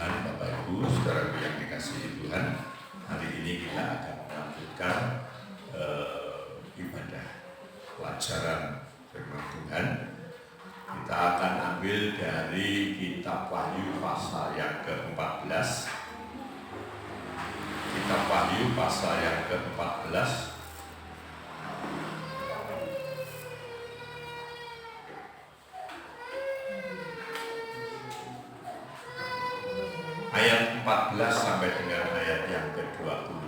Tuhan, Bapak Ibu, saudara yang dikasihi Tuhan, hari ini kita akan melanjutkan ibadah pelajaran firman Tuhan. Kita akan ambil dari kitab Wahyu pasal yang ke-14. Kitab Wahyu pasal yang ke-14. Ayat 14 sampai dengan ayat yang ke-20.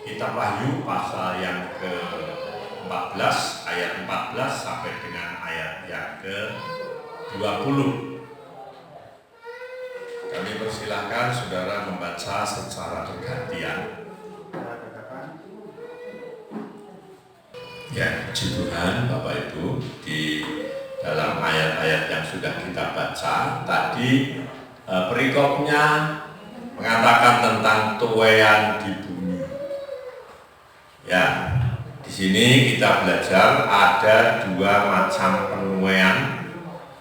Kitab Wahyu pasal yang ke-14 ayat 14 sampai dengan ayat yang ke-20. Kami persilahkan saudara membaca secara bergantian. Ya, puji Tuhan Bapak Ibu, di dalam ayat-ayat yang sudah kita baca tadi, perikopnya mengatakan tentang tuaian di bumi. Ya, di sini kita belajar ada dua macam penuaian,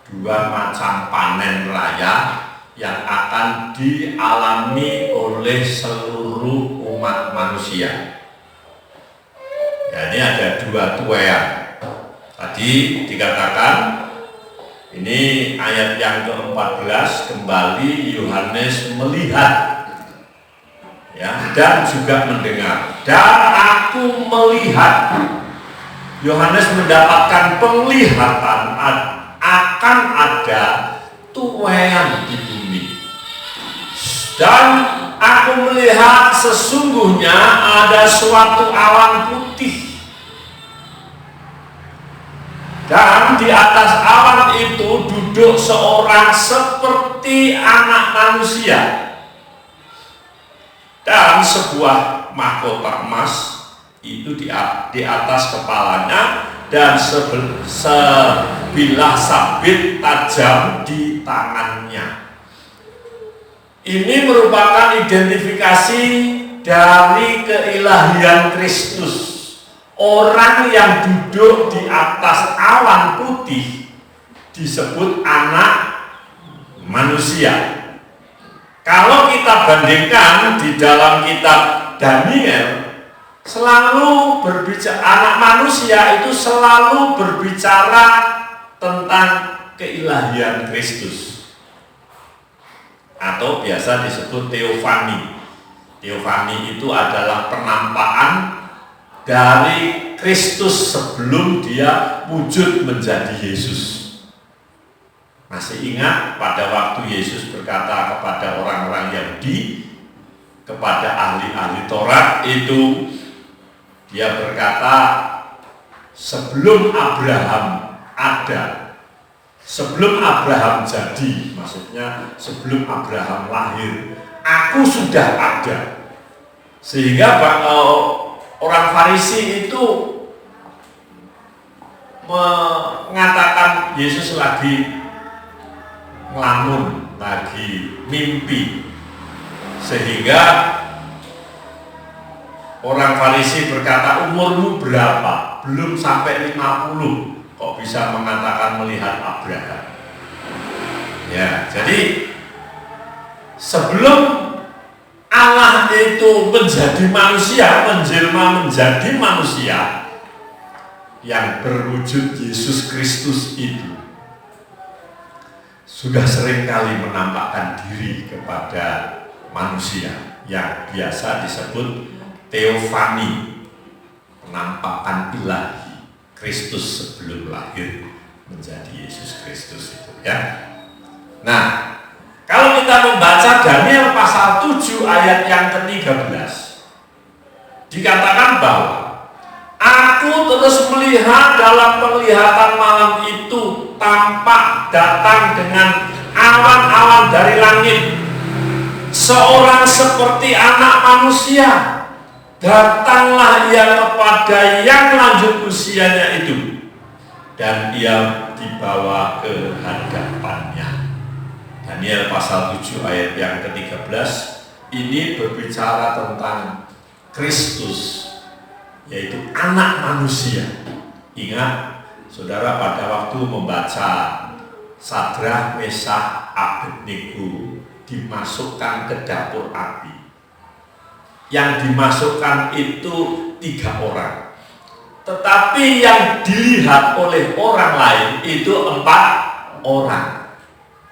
dua macam panen raya yang akan dialami oleh seluruh umat manusia. Ya, ini ada dua tuaian. Tadi dikatakan, ini ayat yang ke-14, kembali Yohanes melihat, ya, dan juga mendengar. Dan aku melihat, Yohanes mendapatkan penglihatan akan ada tuaian di bumi. Dan aku melihat sesungguhnya ada suatu awan putih. Dan di atas awan itu duduk seorang seperti anak manusia. Dan sebuah mahkota emas itu di atas kepalanya, dan sebilah sabit tajam di tangannya. Ini merupakan identifikasi dari keilahian Kristus. Orang yang duduk di atas awan putih disebut anak manusia. Kalau kita bandingkan di dalam kitab Daniel, selalu berbicara, anak manusia itu selalu berbicara tentang keilahian Kristus, atau biasa disebut teofani. Teofani itu adalah penampakan dari Kristus sebelum dia wujud menjadi Yesus. Masih ingat pada waktu Yesus berkata kepada orang-orang Yahudi, kepada ahli-ahli Taurat itu, dia berkata, sebelum Abraham ada, sebelum Abraham jadi, maksudnya sebelum Abraham lahir, aku sudah ada. Sehingga orang Farisi itu mengatakan Yesus lagi ngelamun, lagi mimpi. Sehingga orang Farisi berkata, umurmu berapa? Belum sampai 50, kok bisa mengatakan melihat Abraham? Ya, jadi sebelum Allah itu menjadi manusia, menjelma menjadi manusia, yang berwujud Yesus Kristus itu sudah seringkali menampakkan diri kepada manusia, yang biasa disebut teofani, penampakan ilahi Kristus sebelum lahir menjadi Yesus Kristus itu, ya. Nah, kalau kita membaca Daniel pasal 7 ayat yang ke-13, dikatakan bahwa aku terus melihat dalam penglihatan malam itu tampak datang dengan awan-awan dari langit seorang seperti anak manusia. Datanglah ia kepada yang lanjut usianya itu, dan ia dibawa ke hadapannya. Daniel pasal 7 ayat yang ke-13 ini berbicara tentang Kristus, yaitu anak manusia. Ingat, saudara, pada waktu membaca Sadrah, Mesakh, Abednego dimasukkan ke dapur api. Yang dimasukkan itu 3 orang. Tetapi yang dilihat oleh orang lain itu 4 orang.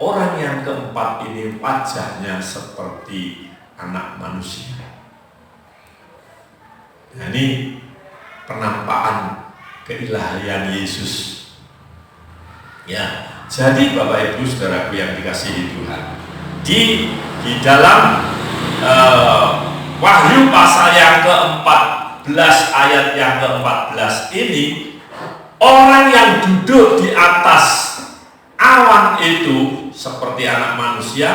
Orang yang keempat ini wajahnya seperti anak manusia. Nah, ini penampakan keilahian Yesus. Ya, jadi Bapak Ibu Saudaraku yang dikasihi Tuhan, di dalam Wahyu pasal yang ke-14 ayat yang ke-14 ini, orang yang duduk di atas awan itu seperti anak manusia,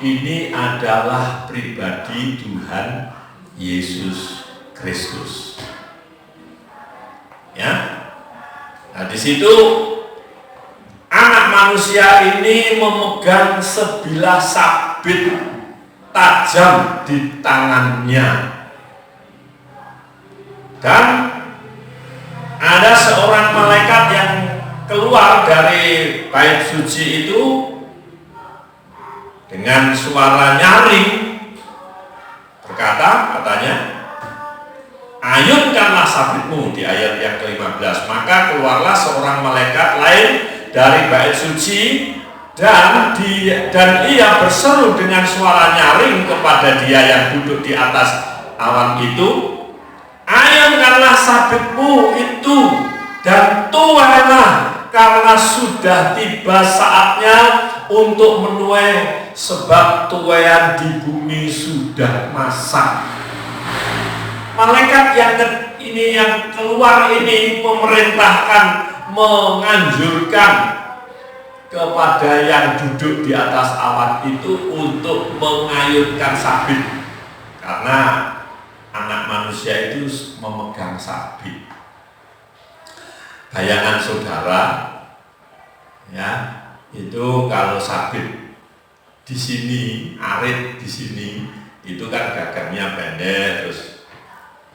ini adalah pribadi Tuhan Yesus Kristus. Ya, nah di situ anak manusia ini memegang sebilah sabit tajam di tangannya, dan ada seorang malaikat yang keluar dari bait suci itu dengan suara nyaring berkata, katanya, ayunkanlah sabitmu, di ayat yang ke-15. Maka keluarlah seorang malaikat lain dari bait suci, dan ia berseru dengan suara nyaring kepada dia yang duduk di atas awan itu, ayunkanlah sabitmu itu dan tuailah, karena sudah tiba saatnya untuk menuai, sebab tuaian di bumi sudah masak. Malaikat yang keluar ini memerintahkan, menganjurkan kepada yang duduk di atas awan itu untuk mengayunkan sabit, karena anak manusia itu memegang sabit. Bayangan saudara, ya, itu kalau sabit di sini, arit di sini, itu kan gagangnya pendek, terus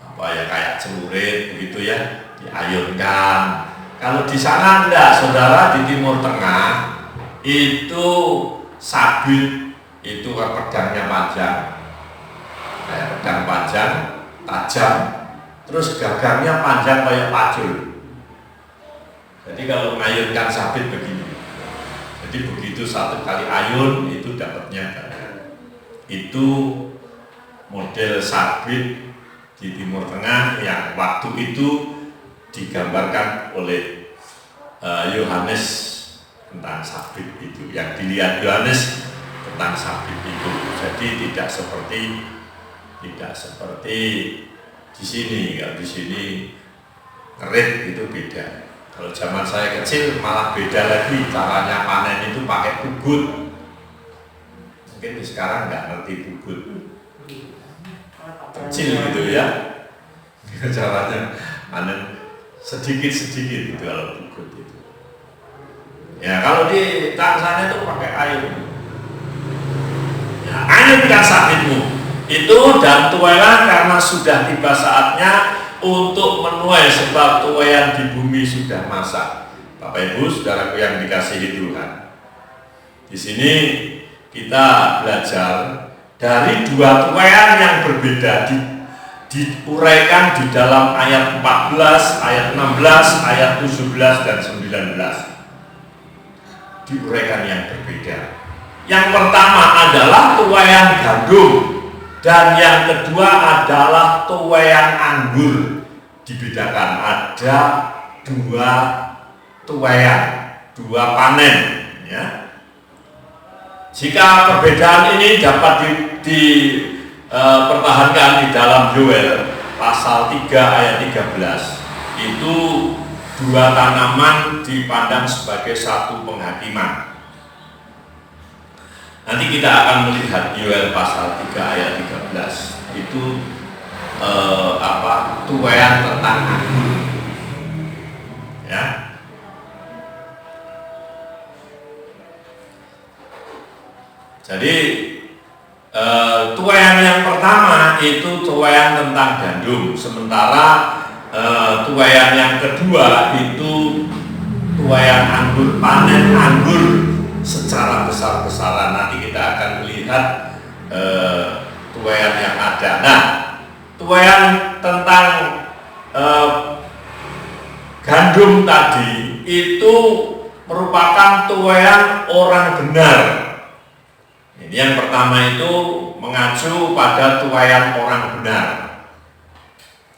apa ya, kayak celurit begitu ya, diayunkan. Kalau di sana enggak, saudara, di Timur Tengah itu sabit itu pedangnya panjang, kayak pedang panjang, tajam, terus gagangnya panjang kayak pacul. Jadi kalau mengayunkan sabit begini, jadi begitu satu kali ayun itu dapatnya gagang. Itu model sabit di Timur Tengah yang waktu itu digambarkan oleh Yohanes tentang sabit itu, yang dilihat Yohanes tentang sabit itu. Jadi tidak seperti di sini. Kalau di sini ngerit itu beda. Kalau zaman saya kecil malah beda lagi, caranya panen itu pakai pugut. Mungkin sekarang nggak ngerti pugut, kecil gitu ya. Caranya panen sedikit-sedikit itu kalau pugut itu. Ya, kalau di sana itu pakai ayun. Ya, ayunkan sabitmu itu dan tuailah, karena sudah tiba saatnya untuk menuai, sebab tuaian di bumi sudah masak. Bapak Ibu Saudaraku yang dikasihi Tuhan, di sini kita belajar dari 2 tuaian yang berbeda, diuraikan di dalam ayat 14, ayat 16, ayat 17 dan 19. Diuraikan yang berbeda. Yang pertama adalah tuaian gandum, dan yang kedua adalah tuaian anggur. Dibedakan, ada 2 tuaian, 2 panen, ya. Jika perbedaan ini dapat dipertahankan di dalam Yoel pasal 3 ayat 13, itu 2 tanaman dipandang sebagai satu penghakiman. Nanti kita akan melihat Yoel pasal 3 ayat 13 itu tuaian tentang anggur, ya. Jadi tuaian yang pertama itu tuaian tentang gandum, sementara tuaian yang kedua itu tuaian anggur, panen anggur secara besar-besaran. Nanti kita akan melihat tuaian yang ada. Nah, tuaian tentang gandum tadi itu merupakan tuaian orang benar. Ini yang pertama itu mengacu pada tuaian orang benar.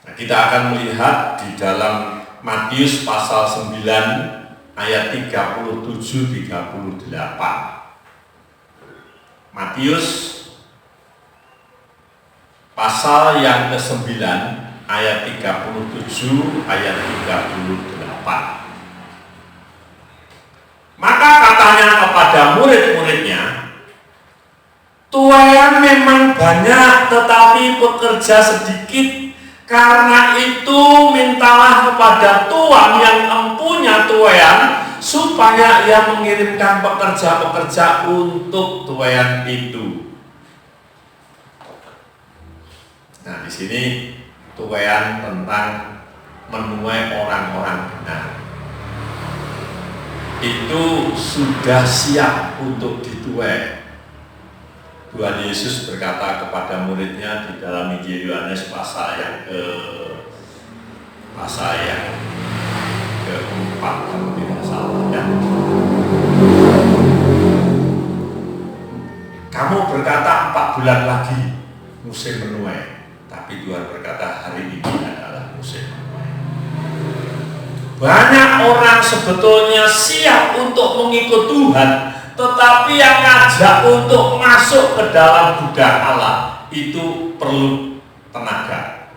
Nah, kita akan melihat di dalam Matius pasal 9 ayat 37-38. Matius pasal yang ke-9 ayat 37 ayat 38. Maka katanya kepada murid-muridnya, tuaian memang banyak tetapi pekerja sedikit. Karena itu mintalah kepada Tuhan yang empunya tuaian supaya ia mengirimkan pekerja-pekerja untuk tuaian itu. Nah, di sini tuaian tentang menuai orang-orang benar. Itu sudah siap untuk dituai. Tuhan Yesus berkata kepada muridnya di dalam Injil Yohanes pasal yang keempat, kalau tidak salah ya. Kamu berkata 4 bulan lagi musim menuai, tapi Tuhan berkata hari ini adalah musim menuai. Banyak orang sebetulnya siap untuk mengikut Tuhan, tetapi yang ngajak untuk masuk ke dalam gudang Allah itu perlu tenaga.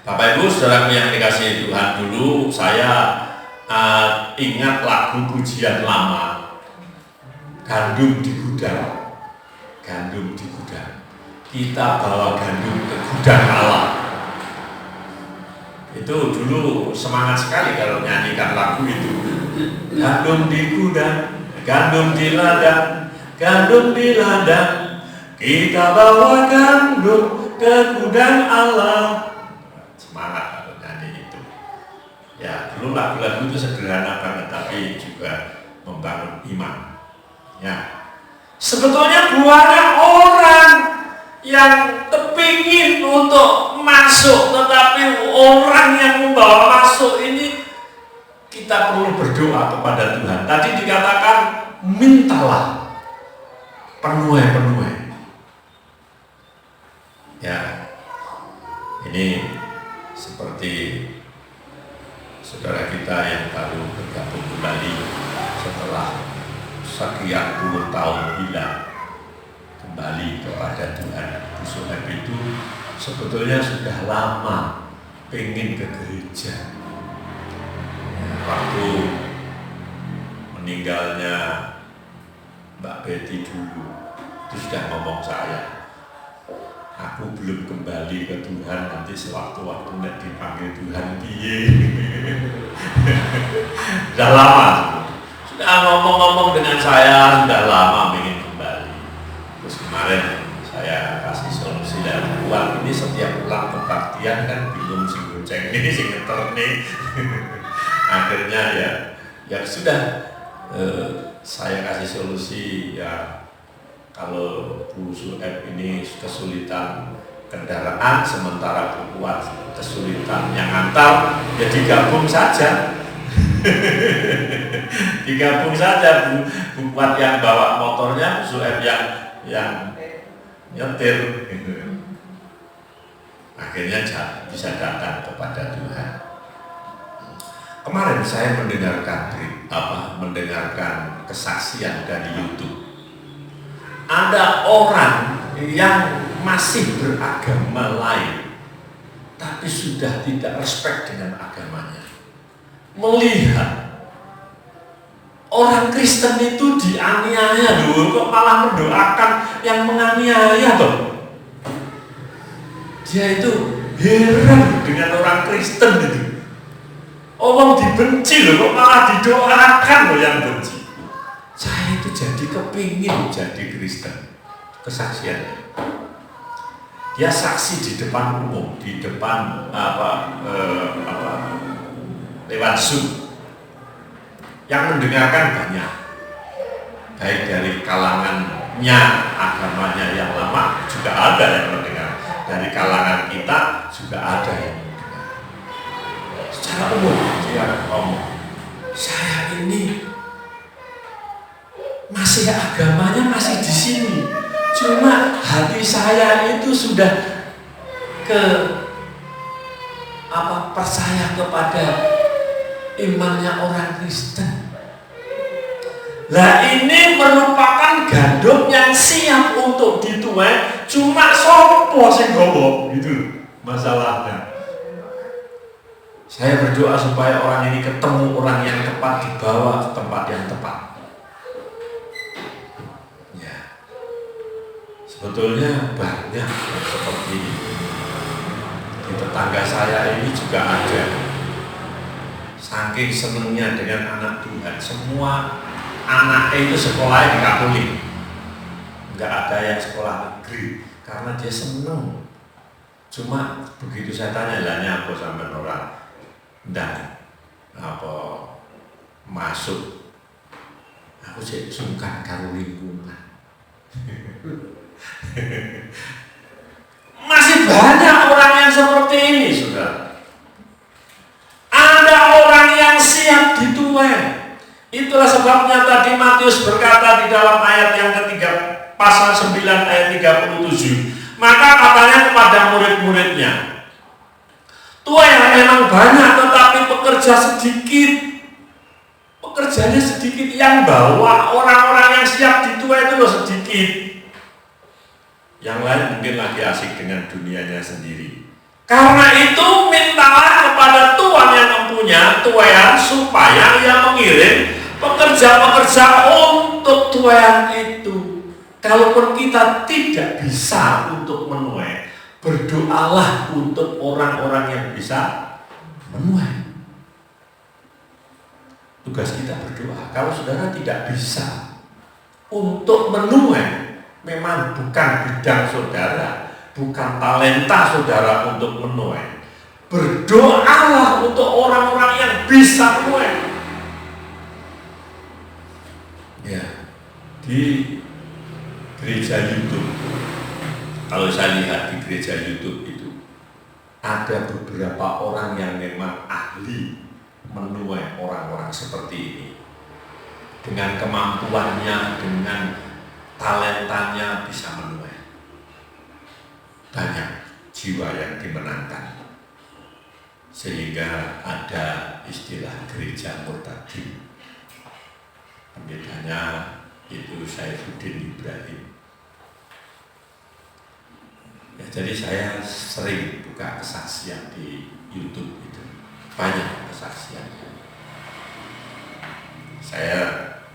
Bapak Ibu saudaraku yang dikasihi Tuhan, dulu saya ingat lagu pujian lama, gandum di gudang, gandum di gudang. Kita bawa gandum ke gudang Allah. Itu dulu semangat sekali kalau nyanyikan lagu itu. Gandum di gudang, gandum di ladang, gandum di ladang, kita bawa gandum ke gudang Allah. Semangat kalau nyanyi itu. Ya, dulu lagu-lagu itu sederhana banget, tapi juga membangun iman. Ya, sebetulnya banyak orang yang kepingin untuk masuk, tetapi orang yang membawa masuk ini kita perlu berdoa kepada Tuhan. Tadi dikatakan mintalah penuai. Ya, ini seperti saudara kita yang baru bergabung kembali setelah sekian puluh tahun hilang, kembali kepada Tuhan. Suhaib itu sebetulnya sudah lama pengen ke gereja. Waktu meninggalnya Mbak Betty dulu, itu sudah ngomong saya, aku belum kembali ke Tuhan, nanti sewaktu-waktu nak dipanggil Tuhan piye. Sudah lama, sudah ngomong-ngomong dengan saya, sudah lama ingin kembali. Terus kemarin saya kasih solusi dan buat ini setiap pulang kebaktian kan bingung si goceng ini, si ngeter nih. Akhirnya ya sudah, saya kasih solusi ya, kalau Bu Suhaib ini kesulitan kendaraan sementara Bu Kuat kesulitan yang antar, ya digabung saja. Digabung saja, Bu Kuat yang bawa motornya, Bu Suhaib yang nyetir. Akhirnya bisa datang kepada Tuhan. Kemarin saya mendengarkan kesaksian dari YouTube. Ada orang yang masih beragama lain, tapi sudah tidak respect dengan agamanya. Melihat orang Kristen itu dianiaya loh, kok malah mendoakan yang menganiaya toh. Dia itu heran dengan orang Kristen itu. Orang dibenci loh, kok malah didoakan loh yang benci. Saya itu jadi kepingin jadi Kristen. Kesaksiannya, dia saksi di depan umum, di depan lewat Zoom, yang mendengarkan banyak. baik dari kalangannya agamanya yang lama juga ada yang mendengar, dari kalangan kita juga ada yang mendengar. Secara umum dia ngomong, saya ini masih agamanya masih di sini, cuma hati saya itu sudah percaya kepada imannya orang Kristen. Lah ini merupakan gandum yang siap untuk dituai, cuma sopo sing gowo gitu masalahnya. Saya berdoa supaya orang ini ketemu orang yang tepat, dibawa ke tempat yang tepat. Ya, sebetulnya banyak yang seperti ini. Di tetangga saya ini juga ada. Saking senengnya dengan anak Tuhan, semua anaknya itu sekolah di Katolik, nggak ada yang sekolah negeri karena dia seneng. Cuma begitu saya tanya, lah apa sampai orang dan apa masuk, aku sih sungkan karo lingkungan. Masih banyak orang yang seperti ini, saudara. Ada orang yang siap dituai. Itulah sebabnya tadi Matius berkata di dalam ayat yang ketiga, pasal 9 ayat 37. Maka katanya kepada murid-muridnya, tuai yang memang banyak tetapi pekerja sedikit. Pekerjanya sedikit, yang bawa orang-orang yang siap dituai itu loh sedikit. Yang lain mungkin lagi asik dengan dunianya sendiri. Karena itu mintalah kepada Tuhan yang mempunyai tuaian supaya ia mengirim pekerja-pekerja untuk tuaian itu. Kalaupun kita tidak bisa untuk menuai, berdoalah untuk orang-orang yang bisa menuai. Tugas kita berdoa. Kalau saudara tidak bisa untuk menuai, memang bukan bidang saudara, bukan talenta saudara untuk menuai, berdoalah untuk orang-orang yang bisa menuai. Ya, di gereja YouTube, kalau saya lihat di gereja YouTube itu ada beberapa orang yang memang ahli menuai orang-orang seperti ini, dengan kemampuannya, dengan talentanya bisa menuai. Banyak jiwa yang dimenangkan, sehingga ada istilah gereja murtadin. Pendetanya itu Saifuddin Ibrahim. Ya, jadi saya sering buka kesaksian di YouTube itu, banyak kesaksiannya. Saya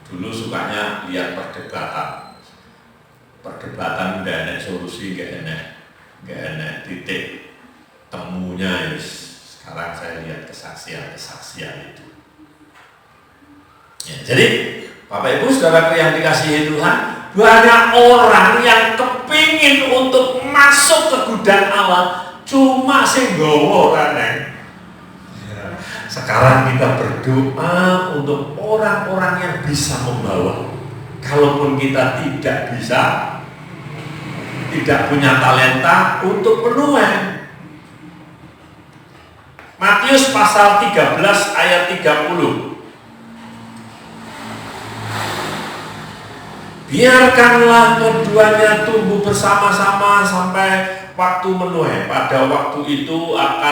dulu sukanya lihat perdebatan udah enak solusi, gak enak titik temunya. Sekarang saya lihat kesaksian itu. Ya, jadi Bapak Ibu saudaraku yang dikasihi Tuhan, banyak orang yang kepingin untuk masuk ke gudang Allah, cuma sing nggawa rene. Sekarang kita berdoa untuk orang-orang yang bisa membawa. Kalaupun kita tidak bisa, tidak punya talenta untuk menuai. Matius pasal 13 ayat 30. Biarkanlah keduanya tumbuh bersama-sama sampai waktu menuai. Pada waktu itu aku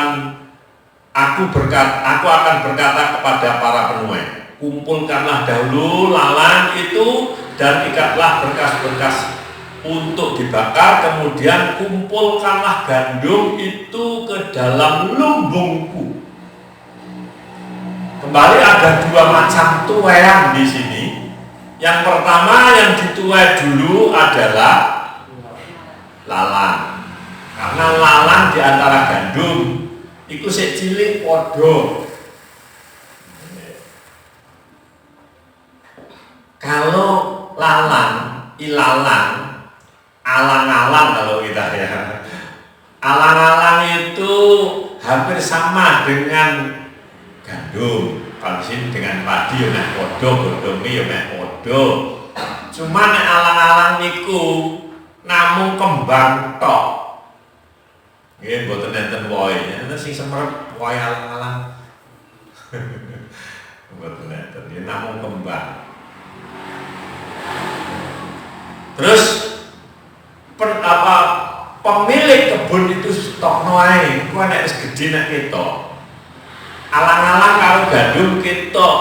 akan berkata kepada para penuai, kumpulkanlah dahulu lalang itu dan ikatlah berkas-berkas untuk dibakar, kemudian kumpulkanlah gandum itu ke dalam lumbungku. Kembali ada dua macam tuaian di sini. Yang pertama yang dituai dulu adalah lalang. Karena lalang di antara gandum iku sik cilik padha. Kalau ilalang, alang-alang kalau kita ya. Alang-alang itu hampir sama dengan gandum. Kalau sini dengan padi ya mek padha, godhonge ya mek padha. Cuma nek alang-alang niku namung kembang tok. Nggih mboten enten wohe, enten sing semerep wohe alang-alang. Mboten enten, ya namung kembang. Terus pemilik kebun itu stokno ae, ku nek wis gedhe nek ketok. Alang-alang karo gandum ketok.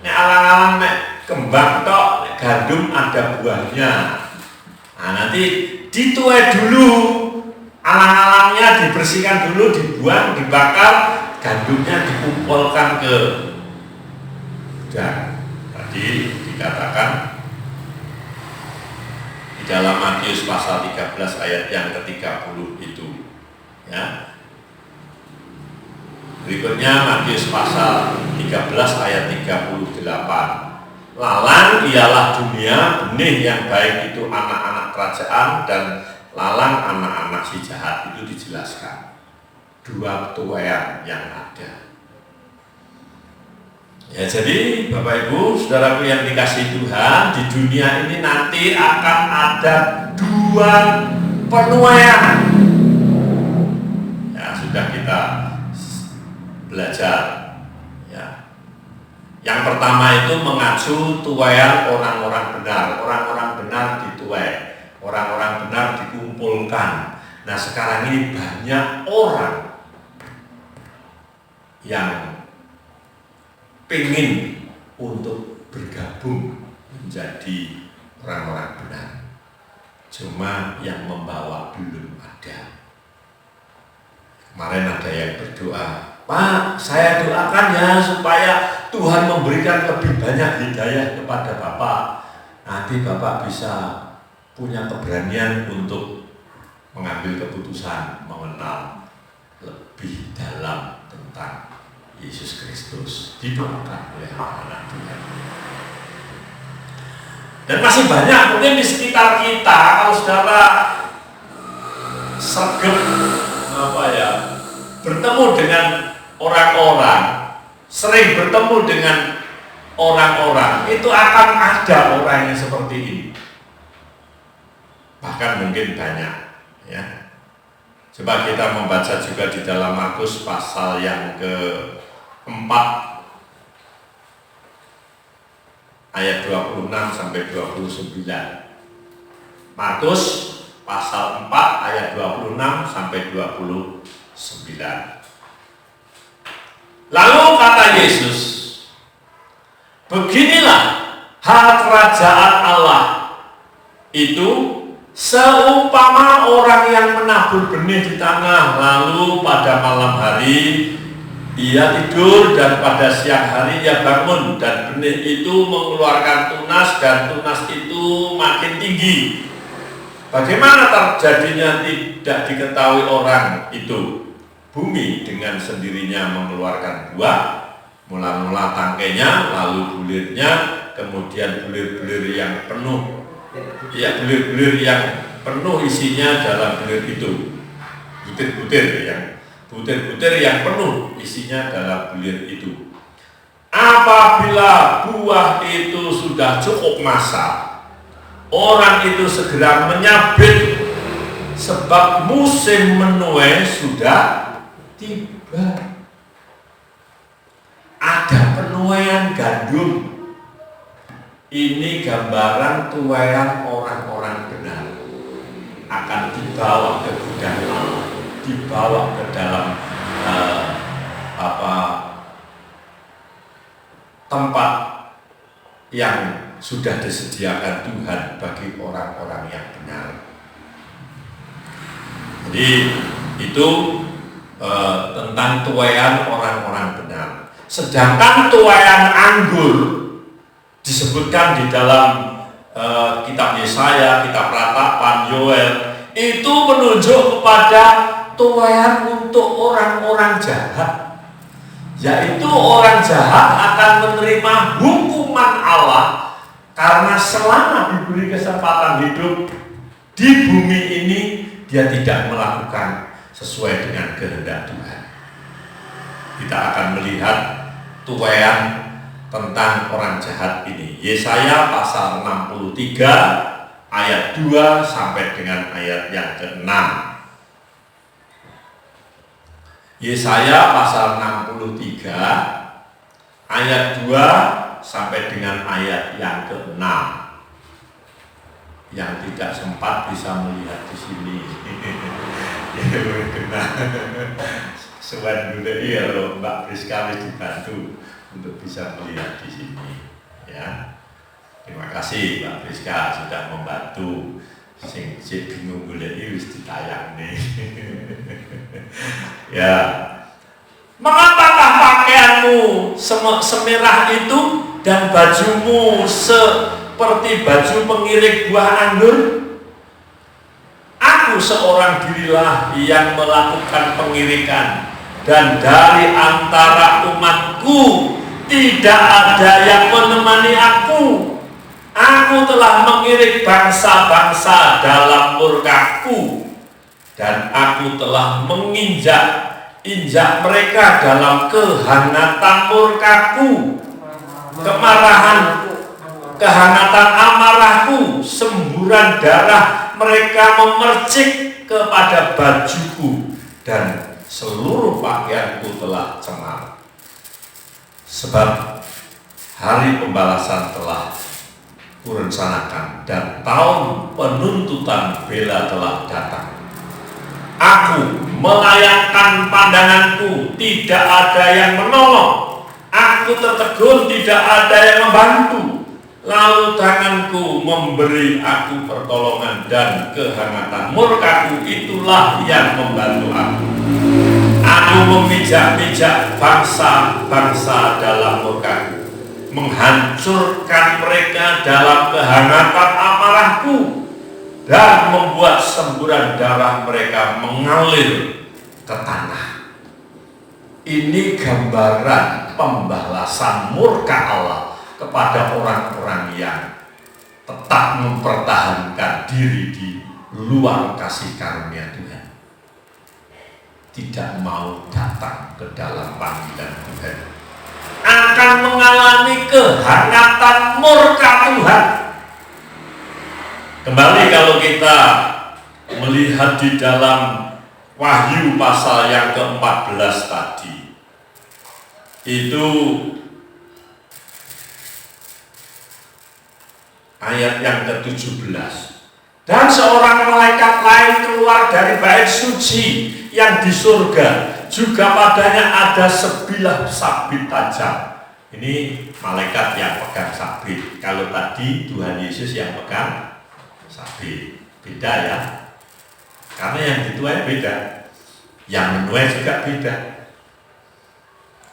Nek alang-alang nek kembang tok, nek gandum ada buahnya. Nah, nanti dituai dulu. Alang-alangnya dibersihkan dulu, dibuang, dibakar, gandumnya dikumpulkan ke gudang. Tadi dikatakan di dalam Matius pasal 13 ayat yang ke-30 itu, ya. Berikutnya Matius pasal 13 ayat 38. Lalang ialah dunia, benih yang baik itu anak-anak kerajaan, dan lalang anak-anak si jahat. Itu dijelaskan. Dua tuaian yang ada. Ya, jadi Bapak Ibu, saudaraku yang dikasihi Tuhan, di dunia ini nanti akan ada dua penuaian. Ya, sudah kita belajar. Ya. Yang pertama itu mengacu tuaian orang-orang benar. Orang-orang benar dituai, orang-orang benar dikumpulkan. Nah, sekarang ini banyak orang yang pengen untuk bergabung menjadi orang-orang benar. Cuma yang membawa belum ada. Kemarin ada yang berdoa, Pak, saya doakan ya supaya Tuhan memberikan lebih banyak hidayah kepada Bapak. Nanti Bapak bisa punya keberanian untuk mengambil keputusan, mengenal lebih dalam tentang Yesus Kristus. Didoakan oleh anak Tuhan. Dan masih banyak mungkin di sekitar kita, kalau saudara sergap bertemu dengan orang-orang, sering bertemu dengan orang-orang, itu akan ada orang yang seperti ini. Bahkan mungkin banyak, ya. Coba kita membaca juga di dalam Markus pasal yang ke-4 ayat 26 sampai 29. Markus pasal 4 ayat 26 sampai 29. Lalu kata Yesus, beginilah hal kerajaan Allah itu seumpama orang yang menabur benih di tanah, lalu pada malam hari ia tidur dan pada siang hari ia bangun, dan benih itu mengeluarkan tunas dan tunas itu makin tinggi. Bagaimana terjadinya tidak diketahui orang itu. Bumi dengan sendirinya mengeluarkan buah, mula-mula tangkainya, lalu bulirnya, kemudian bulir-bulir yang penuh. Ya, bulir-bulir yang penuh isinya dalam bulir itu. Butir-butir yang penuh isinya dalam bulir itu. Apabila buah itu sudah cukup masak, orang itu segera menyabit, sebab musim menuai sudah tiba. Ada penuaian gandum. Ini gambaran tuaian orang-orang benar akan dibawa ke gudang Allah, dibawa ke dalam tempat yang sudah disediakan Tuhan bagi orang-orang yang benar. Jadi itu tentang tuaian orang-orang benar. Sedangkan tuaian anggur disebutkan di dalam kitab Yesaya, kitab Ratapan, Yoel, itu menunjuk kepada tuaian untuk orang-orang jahat, yaitu orang jahat akan menerima hukuman Allah karena selama diberi kesempatan hidup di bumi ini dia tidak melakukan sesuai dengan kehendak Tuhan. Kita akan melihat tuaian tentang orang jahat ini. Yesaya pasal 63 ayat 2 sampai dengan ayat yang ke-6. Yesaya pasal 63 ayat 2 sampai dengan ayat yang ke-6. Yang tidak sempat bisa melihat di sini. Sewan dulu ya loh, Mbak Priska harus dibantu untuk bisa melihat di sini. Ya, terima kasih Mbak Priska sudah membantu. Sing bingung boleh wis ditayang nih. Ya, mengapakah pakaianmu semerah itu dan bajumu seperti baju pengirik buah anggur? Aku seorang dirilah yang melakukan pengirikan, dan dari antara umatku tidak ada yang menemani aku. Aku telah mengirik bangsa-bangsa dalam murkaku, dan aku telah menginjak mereka dalam kehangatan murkaku. Kehangatan amarahku, semburan darah mereka memercik kepada bajuku, dan seluruh pakaianku telah cemar. Sebab hari pembalasan telah kurencanakan, dan tahun penuntutan bela telah datang. Aku melayangkan pandanganku, tidak ada yang menolong. Aku tertegun, tidak ada yang membantu. Lalu tanganku memberi aku pertolongan, dan kehangatan murkaku itulah yang membantu aku. Aku memijak-mijak bangsa-bangsa dalam murkaku, menghancurkan mereka dalam kehangatan amarahku, dan membuat semburan darah mereka mengalir ke tanah. Ini gambaran pembalasan murka Allah kepada orang-orang yang tetap mempertahankan diri di luar kasih karunia Tuhan, tidak mau datang ke dalam panggilan Tuhan, akan mengalami kehangatan murka Tuhan. Kembali kalau kita melihat di dalam Wahyu pasal yang ke-14 tadi, itu ayat yang ke-17. Dan seorang malaikat lain keluar dari bait suci yang di surga, juga padanya ada sebilah sabit tajam. Ini malaikat yang pegang sabit. Kalau tadi Tuhan Yesus yang pegang sabit, beda ya. Karena yang dituai beda, yang menuai juga beda.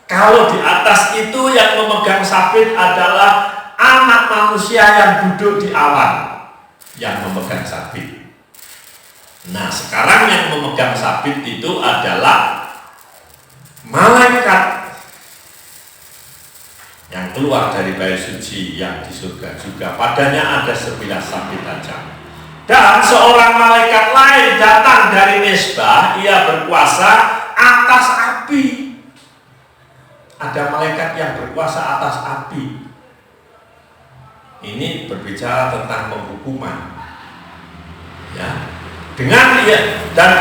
Kalau di atas itu yang memegang sabit adalah anak manusia yang duduk di awan, yang memegang sabit. Nah, sekarang yang memegang sabit itu adalah malaikat yang keluar dari bait suci yang di surga, juga padanya ada sebilah sabit tajam. Dan seorang malaikat lain datang dari Mesbah, ia berkuasa atas api. Ada malaikat yang berkuasa atas api. Ini berbicara tentang penghukuman. Ya.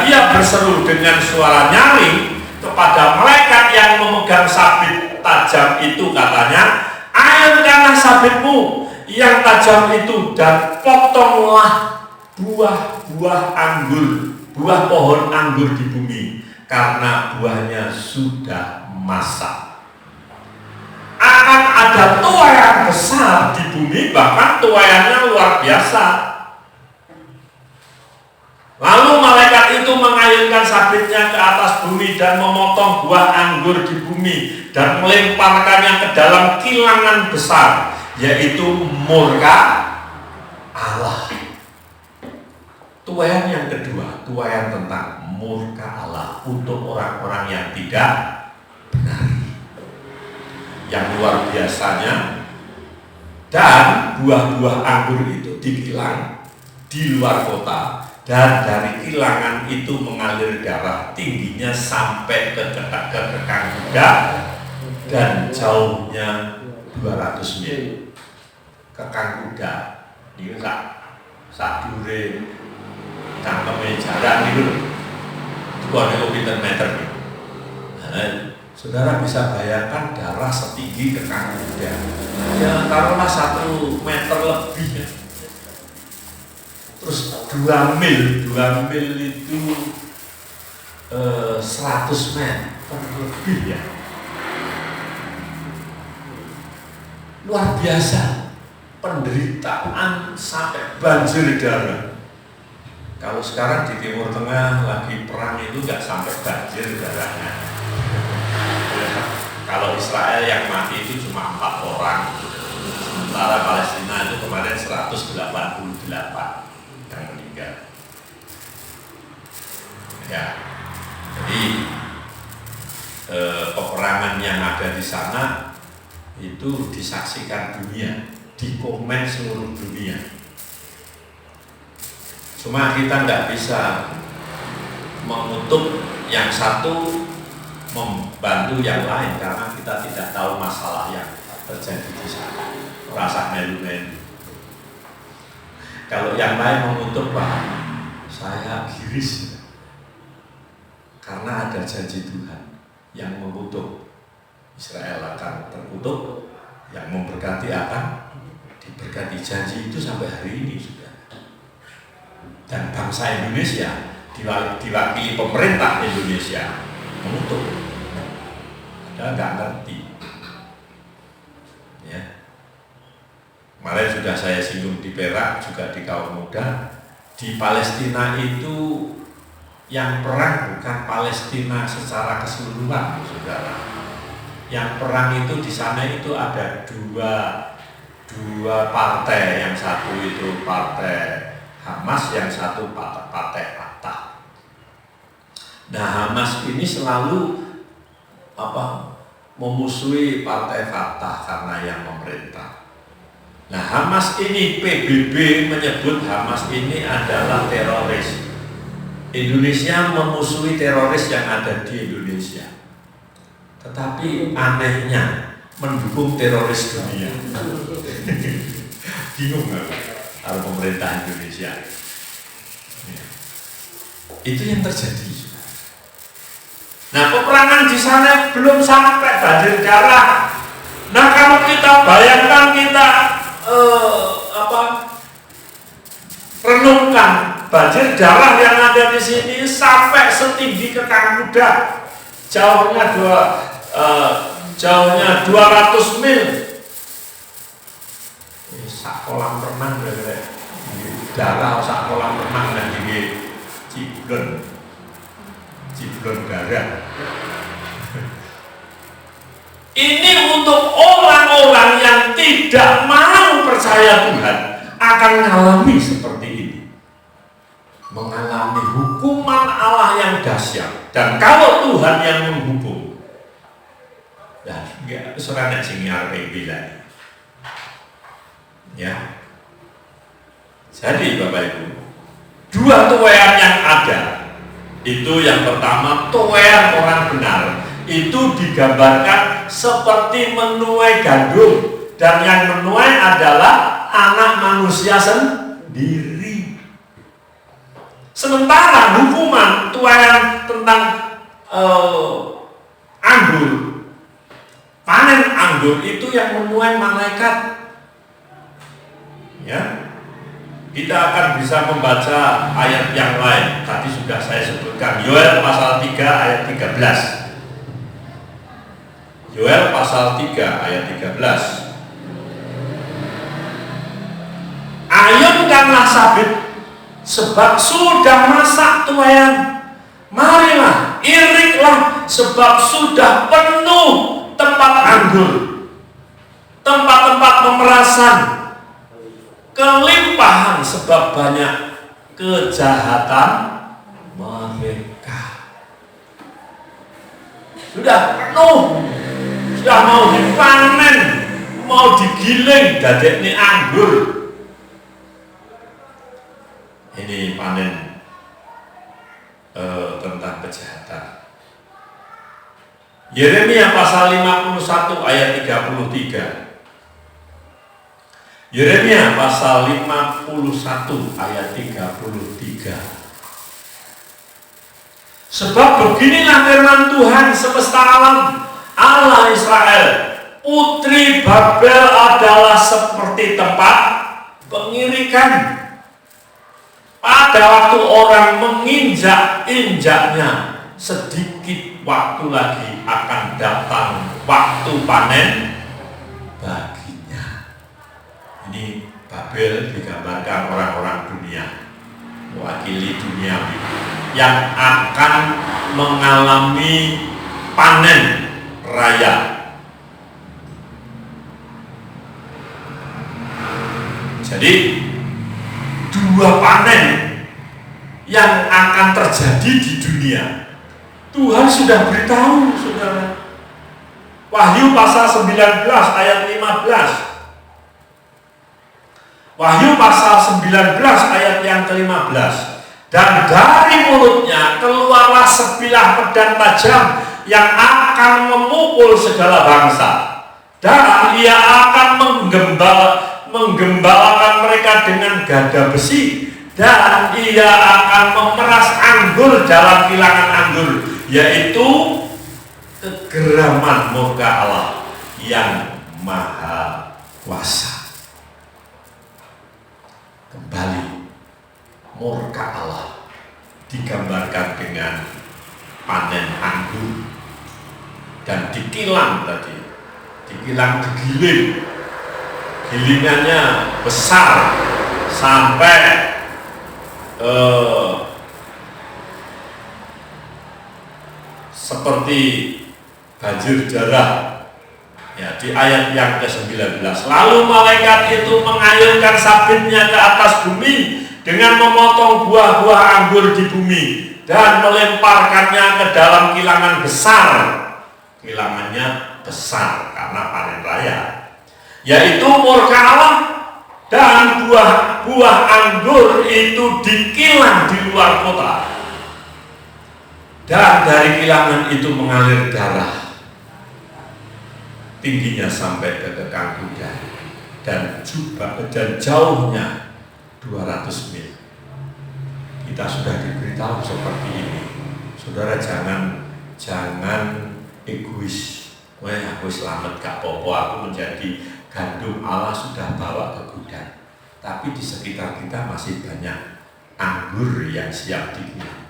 Ia berseru dengan suara nyaring kepada malaikat yang memegang sabit tajam itu, katanya, "Ayunkanlah sabitmu yang tajam itu, dan potonglah buah-buah anggur, buah pohon anggur di bumi, karena buahnya sudah masak." Akan ada tuaian besar di bumi, bahkan tuaiannya luar biasa. Lalu malaikat itu mengayunkan sabitnya ke atas bumi dan memotong buah anggur di bumi dan melemparkannya ke dalam kilangan besar, yaitu murka Allah. Tuaian yang kedua, tuaian tentang murka Allah untuk orang-orang yang tidak benar. Yang luar biasanya, dan buah-buah anggur itu dikilang di luar kota, dan dari kilangan itu mengalir darah tingginya sampai ke kekang kuda dan jauhnya 200 mil. Kekang kuda ini sak dure cangkeme jarak gitu. Itu ada pinten meter gitu. Nah, saudara bisa bayangkan darah setinggi kekang kuda. Ya taruhlah 1 meter lebih ya. Terus 2 mil itu 100 meter lebih ya. Luar biasa, penderitaan sampai banjir darah. Kalau sekarang di Timur Tengah lagi perang itu nggak sampai banjir darahnya. Kalau Israel yang mati itu cuma 4 orang, sementara Palestina itu kemarin 188 yang meninggal. Ya, jadi peperangan yang ada di sana itu disaksikan dunia, dikomen seluruh dunia. Cuma kita nggak bisa mengutuk yang satu membantu yang lain karena kita tidak tahu masalah yang terjadi di sana. Rasa melu-melu. Kalau yang lain mengutuk, Pak, saya giris karena ada janji Tuhan yang mengutuk. Israel akan terkutuk, yang memberkati akan diberkati. Janji itu sampai hari ini sudah. Dan bangsa Indonesia diwakili pemerintah Indonesia mengutuk. Anda nggak ngerti. Ya. Kemarin sudah saya singgung di Perak, juga di kaum muda. Di Palestina itu yang perang bukan Palestina secara keseluruhan, saudara. Yang perang itu di sana itu ada dua partai, yang satu itu partai Hamas, yang satu partai Fatah. Nah, Hamas ini selalu memusuhi partai Fatah karena yang memerintah. Nah, Hamas ini, PBB menyebut Hamas ini adalah teroris. Indonesia memusuhi teroris yang ada di Indonesia. Tetapi anehnya mendukung teroris dunia. Bingung nggak kalau pemerintah Indonesia? Ya. Itu yang terjadi. Nah, peperangan di sana belum sampai banjir darah. Nah, kalau kita bayangkan, kita renungkan banjir darah yang ada di sini sampai setinggi kekang kuda. Jauhnya 200 mil. Sak kolam renang darah, sak kolam renang dan di ciblon darah. Ini untuk orang-orang yang tidak mau percaya Tuhan akan mengalami seperti ini. Mengalami hukuman Allah yang dahsyat. Dan kalau Tuhan yang menghukum, dan ya seorang yang singar bilang, ya. Jadi Bapak Ibu, 2 tuayan yang ada itu, yang pertama tuayan orang benar itu digambarkan seperti menuai gandum, dan yang menuai adalah anak manusia sendiri. Sementara hukuman tuayan tentang anggur, panen anggur itu yang menuai malaikat. Ya, kita akan bisa membaca ayat yang lain. Tadi sudah saya sebutkan, Yoel pasal 3 ayat 13. Yoel pasal 3 ayat 13. Ayunkanlah sabit, sebab sudah masak tuayan. Marilah, iriklah, sebab sudah penuh tempat anggur, tempat-tempat pemerasan, kelimpahan, sebab banyak kejahatan mereka. Sudah penuh, sudah mau dipanen, mau digiling, dadekne anggur. Ini panen tentang kejahatan. Yeremia pasal 51 ayat 33. Yeremia pasal 51 ayat 33. Sebab beginilah firman Tuhan semesta alam, Allah Israel, putri Babel adalah seperti tempat pengirikan. Pada waktu orang menginjak-injaknya, sedikit waktu lagi akan datang waktu panen baginya. Ini Babel digambarkan orang-orang dunia, mewakili dunia yang akan mengalami panen raya. Jadi dua panen yang akan terjadi di dunia Tuhan sudah beritahu, saudara. Wahyu pasal 19 ayat 15. Wahyu pasal 19 ayat yang ke-15. Dan dari mulutnya keluarlah sebilah pedang tajam yang akan memukul segala bangsa. Dan ia akan menggembalakan mereka dengan gada besi. Dan ia akan memeras anggur dalam kilangan anggur, yaitu kegeraman murka Allah yang maha kuasa. Kembali, murka Allah digambarkan dengan panen anggur dan dikilang tadi, dikilang digiling, gilingannya besar sampai seperti banjir darah. Ya, di ayat yang ke-19. Lalu malaikat itu mengayunkan sabitnya ke atas bumi dengan memotong buah-buah anggur di bumi dan melemparkannya ke dalam kilangan besar. Kilangannya besar karena panen raya, yaitu murka Allah, dan buah-buah anggur itu dikilang di luar kota. Dan dari kilangan itu mengalir darah, tingginya sampai ke kekang kuda, dan jauhnya 200 mil. Kita sudah diberitahu seperti ini. Saudara, jangan egois. Wah, aku selamat gak popo, aku menjadi gandum Allah sudah bawa ke gudang. Tapi di sekitar kita masih banyak anggur yang siap dikilang,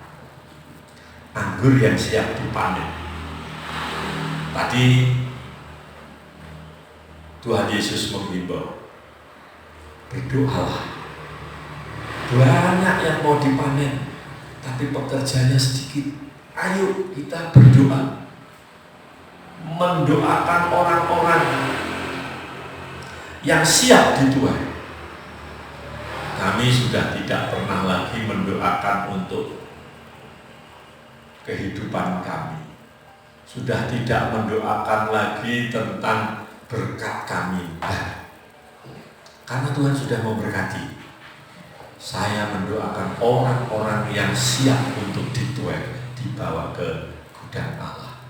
anggur yang siap dipanen. Tadi Tuhan Yesus menghimbau, berdoalah. Banyak yang mau dipanen, tapi pekerjaannya sedikit. Ayo kita berdoa, mendoakan orang-orang yang siap dituai. Kami sudah tidak pernah lagi mendoakan untuk kehidupan kami, sudah tidak mendoakan lagi tentang berkat kami, karena Tuhan sudah memberkati. Saya mendoakan orang-orang yang siap untuk dituai, dibawa ke gudang Allah.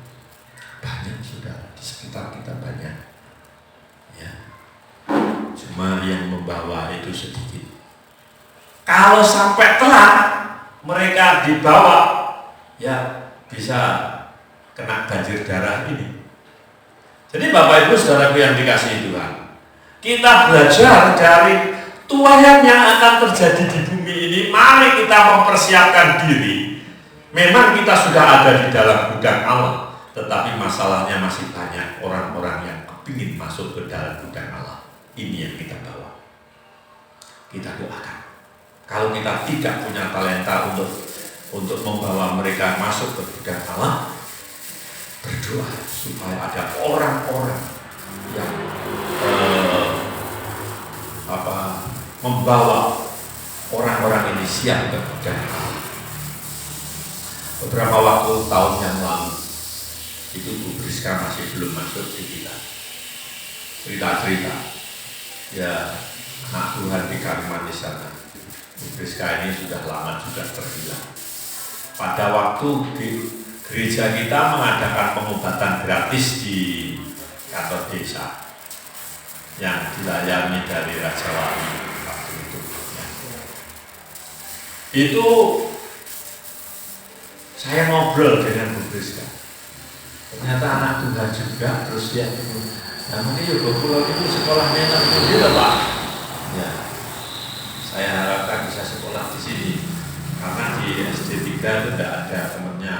Banyak sudah di sekitar kita, banyak ya, cuma yang membawa itu sedikit. Kalau sampai telat mereka dibawa, ya bisa kena banjir darah ini. Jadi Bapak Ibu Saudaraku yang dikasihi Tuhan, kita belajar dari tuaian yang akan terjadi di bumi ini. Mari kita mempersiapkan diri. Memang kita sudah ada di dalam gudang Allah, tetapi masalahnya masih banyak orang-orang yang kepingin masuk ke dalam gudang Allah. Ini yang kita bawa. Kita doakan. Kalau kita tidak punya talenta untuk membawa mereka masuk ke gudang Allah, berdoa supaya ada orang-orang yang membawa orang-orang ini siap ke gudang Allah. Beberapa waktu tahun yang lalu itu Bu Priska masih belum masuk di kita. Cerita-cerita ya anak Tuhan di Kalimantan sana. Bu Priska ini sudah lama juga terhilang. Pada waktu di gereja kita mengadakan pengobatan gratis di kantor desa. yang dilayani dari Raja Wali waktu itu. Ya. Itu saya ngobrol dengan Bu Priska. Ternyata anak tunggal juga, terus dia namanya Yogo Pulau itu sekolahnya nanti dia Pak. Ya, saya harapkan bisa sekolah di sini karena di SD 3 itu tidak ada temannya.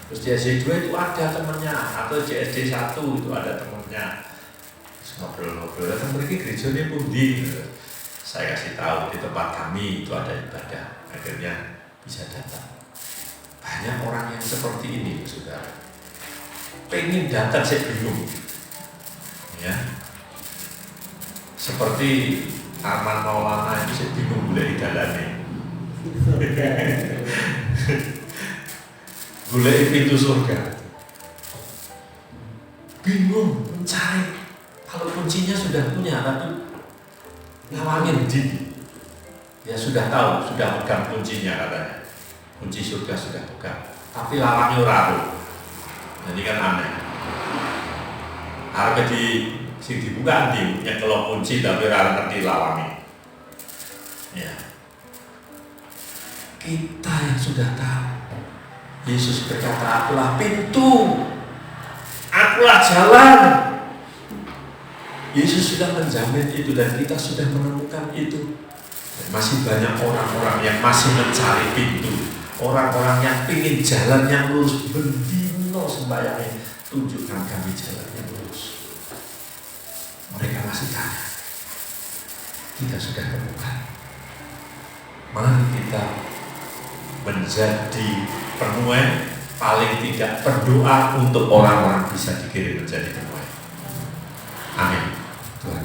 Terus di SD 2 itu ada temannya, atau di SD 1 itu ada temannya. Terus ngobrol-ngobrol, datang pergi gerejanya pundi. Saya kasih tahu di tempat kami itu ada ibadah, akhirnya bisa datang. Banyak orang yang seperti ini, saudara. Pengen datang saya bingung, ya. Seperti Arman Maulana itu saya bingung boleh jalannya. Boleh pintu surga. Bingung mencari. Kalau kuncinya sudah punya, tapi ngawangin di. Ya sudah tahu, sudah pegang kuncinya katanya. Kunci surga sudah pegang, tapi lawangnya rapuh. Jadi kan aneh. Harga di sing dibuka di nyekelok kunci tapi ora ngerti lawangnya. Ya. Kita yang sudah tahu. Yesus berkata, akulah pintu, akulah jalan. Yesus sudah menjamin itu dan kita sudah menemukan itu. Dan masih banyak orang-orang yang masih mencari pintu. Orang-orang yang ingin jalan yang lurus, bendino sembayangnya, tunjukkan kami jalan yang lurus. Mereka masih tanya, kita sudah temukan. Mari kita menjadi penuai, paling tidak berdoa untuk orang-orang bisa dikirim menjadi penuai. Amin. Tuhan.